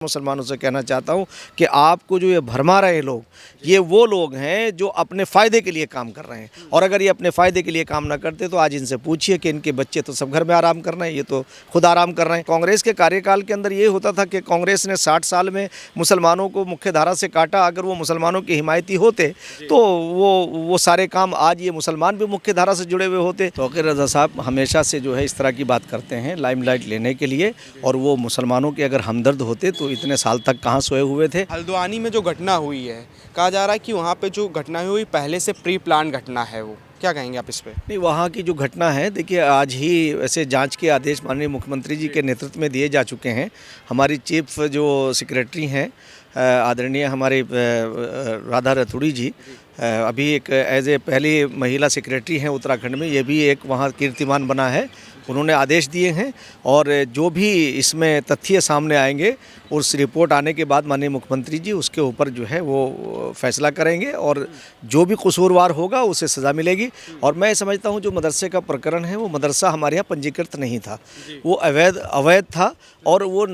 मुसलमानों से कहना चाहता हूं कि आपको जो ये भरमा रहे लोग, ये वो लोग हैं जो अपने फ़ायदे के लिए काम कर रहे हैं। और अगर ये अपने फ़ायदे के लिए काम ना करते तो आज इनसे पूछिए कि इनके बच्चे तो सब घर में आराम कर रहे हैं, ये तो खुद आराम कर रहे हैं। कांग्रेस के कार्यकाल के अंदर ये होता था कि कांग्रेस ने 60 साल में मुसलमानों को मुख्य धारा से काटा। अगर वो मुसलमानों की हिमायती होते तो वो सारे काम आज ये मुसलमान भी मुख्य धारा से जुड़े हुए होते। तौक़ीर रज़ा साहब हमेशा से जो है इस तरह की बात करते हैं लाइमलाइट लेने के लिए, और वो मुसलमानों के अगर हमदर्द होते तो इतने साल तक कहाँ सोए हुए थे। हल्द्वानी में जो घटना हुई है, कहा जा रहा है कि वहाँ पे जो घटना हुई पहले से प्री प्लान घटना है, वो क्या कहेंगे आप इस पे? नहीं, वहाँ की जो घटना है, देखिए आज ही वैसे जांच के आदेश माननीय मुख्यमंत्री जी के नेतृत्व में दिए जा चुके हैं। हमारी चीफ जो सेक्रेटरी हैं आदरणीय हमारे राधा रतूड़ी जी, अभी एक एज ए पहली महिला सेक्रेटरी हैं उत्तराखंड में, ये भी एक वहाँ कीर्तिमान बना है। उन्होंने आदेश दिए हैं और जो भी इसमें तथ्य सामने आएंगे उस रिपोर्ट आने के बाद माननीय मुख्यमंत्री जी उसके ऊपर जो है वो फैसला करेंगे और जो भी कसूरवार होगा उसे सज़ा मिलेगी। और मैं समझता हूँ जो मदरसे का प्रकरण है, वो मदरसा हमारे यहाँ पंजीकृत नहीं था, वो अवैध था। और वो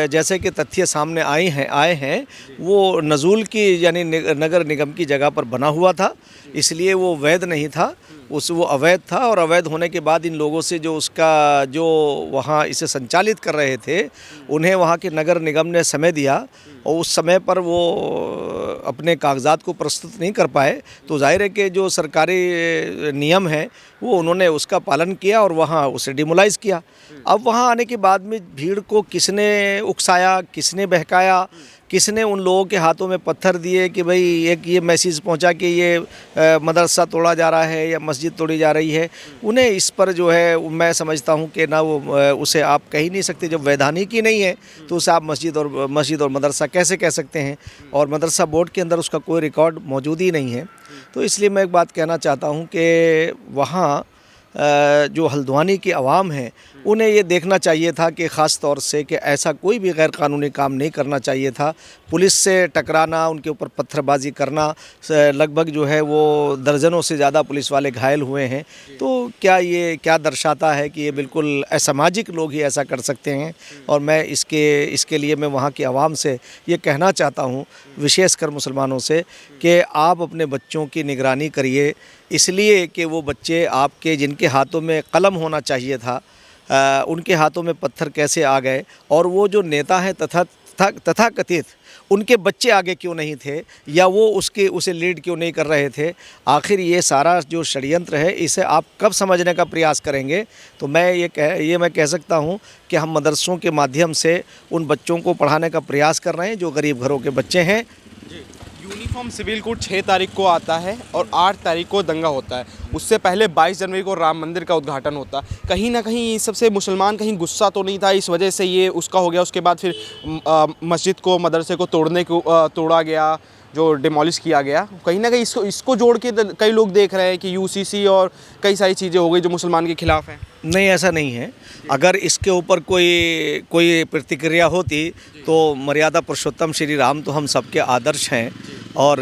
जैसे कि तथ्य सामने आए हैं वो नज़ूल की यानी नगर निगम की जगह पर बना हुआ था, इसलिए वो वैध नहीं था, वो अवैध था। और अवैध होने के बाद इन लोगों से जो वहाँ इसे संचालित कर रहे थे, उन्हें वहाँ के नगर निगम ने समय दिया और उस समय पर वो अपने कागजात को प्रस्तुत नहीं कर पाए, तो जाहिर है कि जो सरकारी नियम है वो उन्होंने उसका पालन किया और वहाँ उसे डिमोलाइज़ किया। अब वहाँ आने के बाद में भीड़ को किसने उकसाया, किसने बहकाया, किसने उन लोगों के हाथों में पत्थर दिए कि भाई एक ये मैसेज पहुंचा कि ये मदरसा तोड़ा जा रहा है या मस्जिद तोड़ी जा रही है, उन्हें इस पर जो है मैं समझता हूं कि ना वो उसे आप कह ही नहीं सकते। जब वैधानिक ही नहीं है तो उसे आप मस्जिद और मदरसा कैसे कह सकते हैं? और मदरसा बोर्ड के अंदर उसका कोई रिकॉर्ड मौजूद ही नहीं है। तो इसलिए मैं एक बात कहना चाहता हूँ कि वहाँ जो हल्द्वानी की आवाम है उन्हें ये देखना चाहिए था कि ख़ास तौर से कि ऐसा कोई भी गैर कानूनी काम नहीं करना चाहिए था। पुलिस से टकराना, उनके ऊपर पत्थरबाजी करना, लगभग जो है वो दर्जनों से ज़्यादा पुलिस वाले घायल हुए हैं। तो क्या दर्शाता है कि ये बिल्कुल असामाजिक लोग ही ऐसा कर सकते हैं। और मैं इसके लिए मैं वहाँ की आवाम से ये कहना चाहता हूँ, विशेषकर मुसलमानों से, कि आप अपने बच्चों की निगरानी करिए, इसलिए कि वो बच्चे आपके जिनके हाथों में कलम होना चाहिए था उनके हाथों में पत्थर कैसे आ गए, और वो जो नेता हैं तथाकथित उनके बच्चे आगे क्यों नहीं थे, या वो उसे लीड क्यों नहीं कर रहे थे। आखिर ये सारा जो षड्यंत्र है इसे आप कब समझने का प्रयास करेंगे? तो मैं कह सकता हूँ कि हम मदरसों के माध्यम से उन बच्चों को पढ़ाने का प्रयास कर रहे हैं जो गरीब घरों के बच्चे हैं। यूनिफॉर्म सिविल कोड 6 तारीख को आता है और 8 तारीख को दंगा होता है। उससे पहले 22 जनवरी को राम मंदिर का उद्घाटन होता। कहीं ना कहीं इस सबसे मुसलमान कहीं गुस्सा तो नहीं था, इस वजह से ये उसका हो गया। उसके बाद फिर मस्जिद को, मदरसे को तोड़ा गया, जो डिमोलिश किया गया। कहीं ना कहीं इसको जोड़ के कई लोग देख रहे हैं कि यूसीसी और कई सारी चीज़ें हो गई जो मुसलमान के खिलाफ हैं। नहीं, ऐसा नहीं है। अगर इसके ऊपर कोई प्रतिक्रिया होती तो मर्यादा पुरुषोत्तम श्री राम तो हम सबके आदर्श हैं, और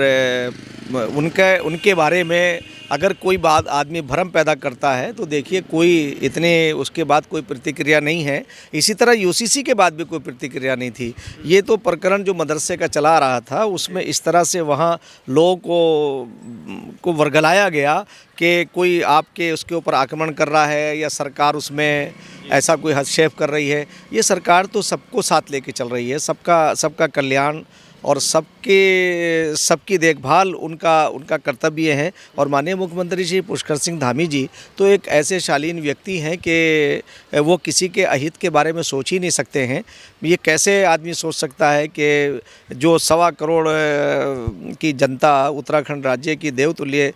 उनके बारे में अगर कोई बात आदमी भ्रम पैदा करता है तो देखिए उसके बाद कोई प्रतिक्रिया नहीं है। इसी तरह यूसीसी के बाद भी कोई प्रतिक्रिया नहीं थी। ये तो प्रकरण जो मदरसे का चला रहा था उसमें इस तरह से वहाँ लोगों को वर्गलाया गया कि कोई आपके उसके ऊपर आक्रमण कर रहा है या सरकार उसमें ऐसा कोई हस्तक्षेप कर रही है। ये सरकार तो सबको साथ लेके चल रही है, सबका कल्याण और सबकी देखभाल उनका कर्तव्य है। और माननीय मुख्यमंत्री श्री पुष्कर सिंह धामी जी तो एक ऐसे शालीन व्यक्ति हैं कि वो किसी के अहित के बारे में सोच ही नहीं सकते हैं। ये कैसे आदमी सोच सकता है कि जो 1.25 करोड़ की जनता उत्तराखंड राज्य की देवतुल्य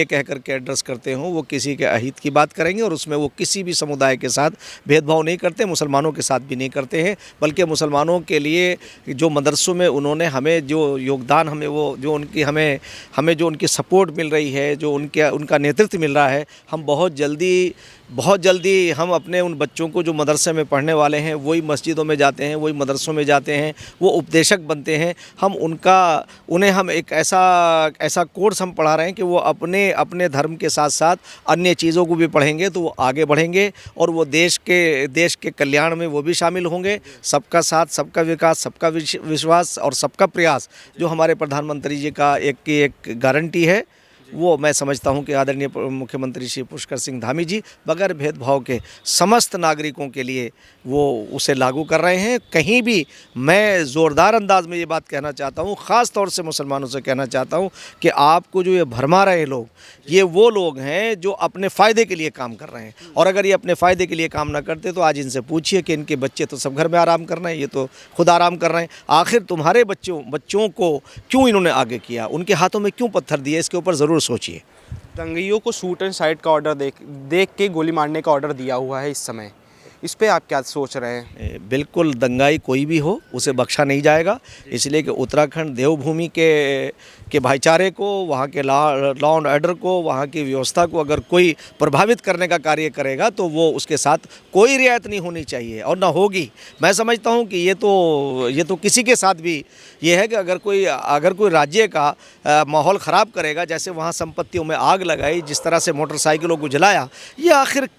कह कर के एड्रेस करते हों, वो किसी के अहित की बात करेंगे। और उसमें वो किसी भी समुदाय के साथ भेदभाव नहीं करते, मुसलमानों के साथ भी नहीं करते हैं, बल्कि मुसलमानों के लिए जो मदरसों में उन्होंने हमें जो योगदान, हमें वो जो उनकी हमें जो उनकी सपोर्ट मिल रही है, जो उनका नेतृत्व मिल रहा है, हम बहुत जल्दी हम अपने उन बच्चों को जो मदरसे में पढ़ने वाले हैं वही मस्जिदों में जाते हैं, वही मदरसों में जाते हैं, वो उपदेशक बनते हैं। उन्हें हम एक ऐसा कोर्स हम पढ़ा रहे हैं कि वो अपने धर्म के साथ साथ अन्य चीज़ों को भी पढ़ेंगे तो वो आगे बढ़ेंगे और वो देश के कल्याण में वो भी शामिल होंगे। सबका साथ, सबका विकास, सबका विश्वास और सबका प्रयास जो हमारे प्रधानमंत्री जी का एक गारंटी है, वो मैं समझता हूं कि आदरणीय मुख्यमंत्री श्री पुष्कर सिंह धामी जी बगैर भेदभाव के समस्त नागरिकों के लिए वो उसे लागू कर रहे हैं। कहीं भी मैं ज़ोरदार अंदाज में ये बात कहना चाहता हूं, ख़ास तौर से मुसलमानों से कहना चाहता हूं कि आपको जो ये भरमा रहे लोग, ये वो लोग हैं जो अपने फ़ायदे के लिए काम कर रहे हैं। और अगर ये अपने फ़ायदे के लिए काम ना करते तो आज इनसे पूछिए कि इनके बच्चे तो सब घर में आराम कर रहे हैं, ये तो खुद आराम कर रहे हैं। आखिर तुम्हारे बच्चों को क्यों इन्होंने आगे किया, उनके हाथों में क्यों पत्थर दिए, इसके ऊपर ज़रूर सोचिए। दंगइयों को शूट एंड साइट का ऑर्डर देख के गोली मारने का ऑर्डर दिया हुआ है इस समय, इस पे आप क्या सोच रहे हैं? बिल्कुल, दंगाई कोई भी हो उसे बख्शा नहीं जाएगा, इसलिए कि उत्तराखंड देवभूमि के भाईचारे को, वहाँ के लॉ एंड ऑर्डर को, वहाँ की व्यवस्था को अगर कोई प्रभावित करने का कार्य करेगा तो वो उसके साथ कोई रियायत नहीं होनी चाहिए और ना होगी। मैं समझता हूँ कि ये तो किसी के साथ भी ये है कि अगर कोई राज्य का माहौल ख़राब करेगा, जैसे वहाँ संपत्तियों में आग लगाई, जिस तरह से मोटरसाइकिलों को जलाया, ये आखिर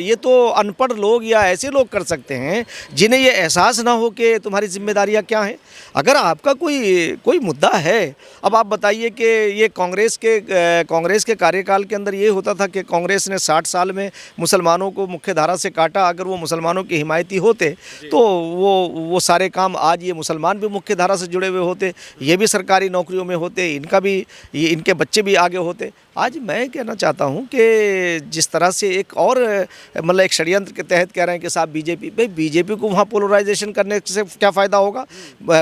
ये तो अनपढ़ लोग या ऐसे लोग कर सकते हैं जिन्हें ये एहसास ना हो कि तुम्हारी जिम्मेदारियां क्या हैं। अगर आपका कोई मुद्दा है, अब आप बताइए कि ये कांग्रेस के कार्यकाल के अंदर ये होता था कि कांग्रेस ने 60 साल में मुसलमानों को मुख्य धारा से काटा। अगर वो मुसलमानों की हिमायती होते तो वो सारे काम आज ये मुसलमान भी मुख्य धारा से जुड़े हुए होते, ये भी सरकारी नौकरियों में होते, इनके बच्चे भी आगे होते। आज मैं कहना चाहता हूं कि जिस तरह से एक षड्यंत्र के तहत कह रहे हैं कि साहब बीजेपी को वहाँ पोलराइजेशन करने से क्या फ़ायदा होगा।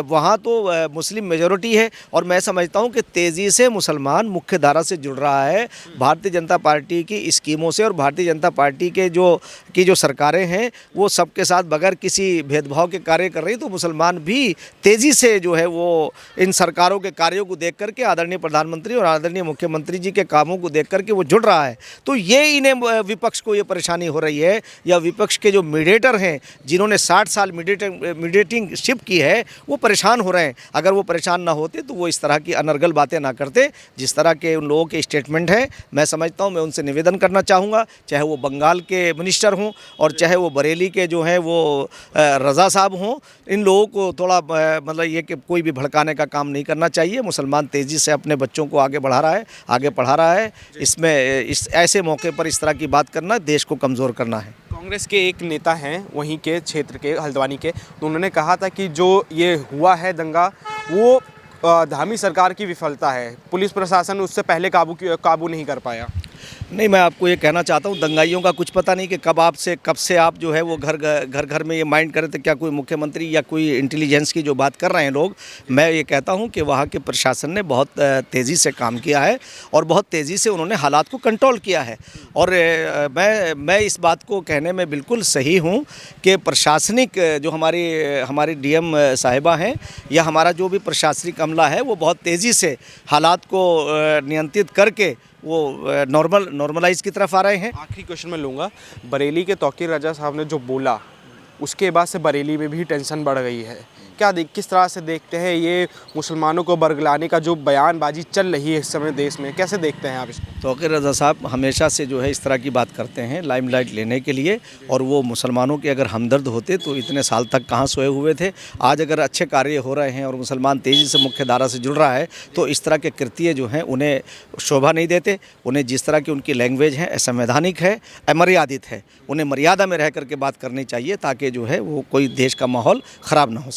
वहाँ तो मुस्लिम मेजॉरिटी है और मैं समझता हूँ कि तेज़ी से मुसलमान मुख्य धारा से जुड़ रहा है भारतीय जनता पार्टी की स्कीमों से। और भारतीय जनता पार्टी के जो सरकारें हैं वो सबके साथ बगैर किसी भेदभाव के कार्य कर रही, तो मुसलमान भी तेज़ी से जो है वो इन सरकारों के कार्यों को देख करके आदरणीय प्रधानमंत्री और आदरणीय मुख्यमंत्री जी के कामों को देख करके वो जुड़ रहा है। तो ये इन्हें विपक्ष को ये परेशानी हो रही है, या विपक्ष के जो मीडिएटर हैं जिन्होंने 60 साल मीडिएटिंग शिप की है, वो परेशान हो रहे हैं। अगर वो परेशान ना होते तो वो इस तरह की अनर्गल बातें ना करते जिस तरह के उन लोगों के स्टेटमेंट हैं। मैं समझता हूँ, मैं उनसे निवेदन करना चाहूँगा, चाहे वो बंगाल के मिनिस्टर हों और चाहे वो बरेली के जो हैं वो रज़ा साहब हों, इन लोगों को थोड़ा मतलब ये कि कोई भी भड़काने का काम नहीं करना चाहिए। मुसलमान तेज़ी से अपने बच्चों को आगे बढ़ा रहा है, आगे पढ़ा रहा है। इस ऐसे मौके पर इस तरह की बात करना देश को कमज़ोर करना है। कांग्रेस के एक नेता हैं वहीं के क्षेत्र के, हल्द्वानी के, तो उन्होंने कहा था कि जो ये हुआ है दंगा वो धामी सरकार की विफलता है, पुलिस प्रशासन उससे पहले काबू नहीं कर पाया। नहीं, मैं आपको ये कहना चाहता हूँ, दंगाइयों का कुछ पता नहीं कि कब से आप जो है वो घर में ये माइंड करें तो क्या कोई मुख्यमंत्री या कोई इंटेलिजेंस की जो बात कर रहे हैं लोग। मैं ये कहता हूँ कि वहाँ के प्रशासन ने बहुत तेज़ी से काम किया है और बहुत तेज़ी से उन्होंने हालात को कंट्रोल किया है। और मैं इस बात को कहने में बिल्कुल सही हूँ कि प्रशासनिक जो हमारी डीएम साहिबा हैं या हमारा जो भी प्रशासनिक अमला है वो बहुत तेज़ी से हालात को नियंत्रित करके वो नॉर्मलाइज की तरफ आ रहे हैं। आखिरी क्वेश्चन मैं लूँगा, बरेली के तौकीर रजा साहब ने जो बोला उसके बाद से बरेली में भी टेंशन बढ़ गई है। किस तरह से देखते हैं ये मुसलमानों को बरगलाने का जो बयानबाजी चल रही है इस समय देश में, कैसे देखते हैं आप इसको? तौकीर रज़ा साहब हमेशा से जो है इस तरह की बात करते हैं लाइमलाइट लेने के लिए, और वो मुसलमानों के अगर हमदर्द होते तो इतने साल तक कहाँ सोए हुए थे। आज अगर अच्छे कार्य हो रहे हैं और मुसलमान तेज़ी से मुख्य धारा से जुड़ रहा है तो इस तरह के कृत्य जो हैं उन्हें शोभा नहीं देते। उन्हें जिस तरह की उनकी लैंग्वेज है असंवैधानिक है, अमर्यादित है, उन्हें मर्यादा में रह करके बात करनी चाहिए ताकि जो है वो कोई देश का माहौल ख़राब ना हो।